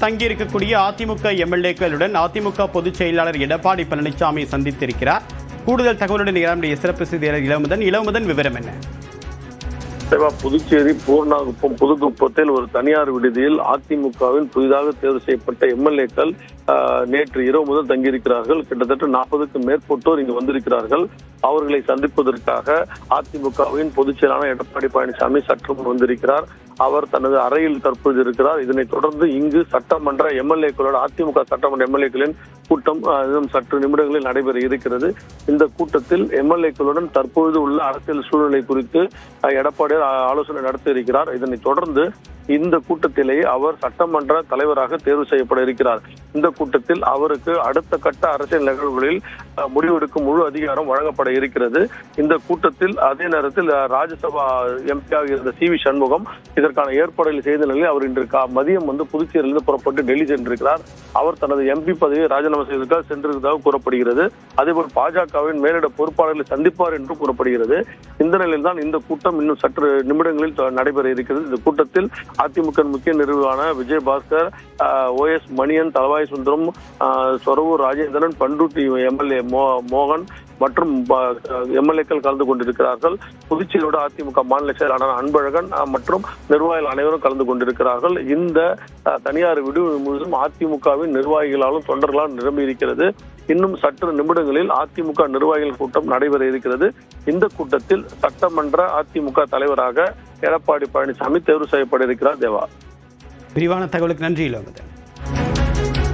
தங்கியிருக்கக்கூடிய அதிமுக எம்எல்ஏக்களுடன் அதிமுக பொதுச் செயலாளர் எடப்பாடி பழனிசாமி சந்தித்திருக்கிறார். கூடுதல் தகவலுடன் நம்முடைய சிறப்பு செய்தியாளர் இளமுதன் விவரம் என்ன? புதுச்சேரி பூர்ணாகுப்பம் புதுக்குப்பத்தில் ஒரு தனியார் விடுதியில் அதிமுகவின் புதிதாக தேர்வு செய்யப்பட்ட எம்எல்ஏக்கள் நேற்று இரவு முதல் தங்கியிருக்கிறார்கள். கிட்டத்தட்ட 40க்கும் மேற்பட்டோர் இங்கு வந்திருக்கிறார்கள். அவர்களை சந்திப்பதற்காக அதிமுகவின் பொதுச் செயலாளர் எடப்பாடி பழனிசாமி சற்று முன் வந்திருக்கிறார். அவர் தனது அறையில் தற்போது இருக்கிறார். இதனைத் தொடர்ந்து இங்கு சட்டமன்ற எம்எல்ஏக்களோட அதிமுக சட்டமன்ற எம்எல்ஏக்களின் கூட்டம் சற்று நிமிடங்களில் நடைபெற இருக்கிறது. இந்த கூட்டத்தில் எம்எல்ஏக்களுடன் தற்பொழுது உள்ள அரசியல் சூழ்நிலை குறித்து எடப்பாடி ஆலோசனை நடத்த இருக்கிறார். இதனைத் தொடர்ந்து இந்த கூட்டத்திலேயே அவர் சட்டமன்ற தலைவராக தேர்வு செய்யப்பட இருக்கிறார். இந்த கூட்டத்தில் அவருக்கு அடுத்த கட்ட அரசியல் நிகழ்வுகளில் முடிவெடுக்கும் முழு அதிகாரம் வழங்கப்பட இருக்கிறது. இந்த கூட்டத்தில் அதே நேரத்தில் ராஜ்யசபா எம்பியாக இருந்த சி.வி. சண்முகம் இதற்கான ஏற்பாடுகளை செய்த நிலையில் அவர் இன்று மதியம் புதுச்சேரியிலிருந்து புறப்பட்டு டெல்லி சென்றிருக்கிறார். அவர் தனது எம்பி பதவியை ராஜினாமா செய்வதற்காக சென்றிருப்பதாக கூறப்படுகிறது. அதேபோல் பாஜகவின் மேலிட பொறுப்பாளர்களை சந்திப்பார் என்று கூறப்படுகிறது. இந்த நிலையில் தான் இந்த கூட்டம் இன்னும் சற்று நிமிடங்களில் நடைபெற இருக்கிறது. இந்த கூட்டத்தில் அதிமுக முக்கிய நிறுவனமான விஜயபாஸ்கர், OS மணியன், தலவாய் சுந்தரம், சொரவூர் ராஜேந்திரன், பண்ருட்டி எம்எல்ஏ மோகன் மற்றும் எம்எல்ஏக்கள் கலந்து கொண்டிருக்கிறார்கள். புதுச்சேரியோட அதிமுக மாநில செயலாளர் அன்பழகன் மற்றும் நிர்வாகிகள் அனைவரும் கலந்து கொண்டிருக்கிறார்கள். இந்த தனியார் விடுதி முழுவதும் அதிமுகவின் நிர்வாகிகளாலும் தொண்டர்களால் நிரம்பி இருக்கிறது. இன்னும் சற்று நிமிடங்களில் அதிமுக நிர்வாகிகள் கூட்டம் நடைபெற இருக்கிறது. இந்த கூட்டத்தில் சட்டமன்ற அதிமுக தலைவராக எடப்பாடி பழனிசாமி தேர்வு செய்யப்பட இருக்கிறார். தேவா, விரிவான தகவலுக்கு நன்றி இளமுதன்.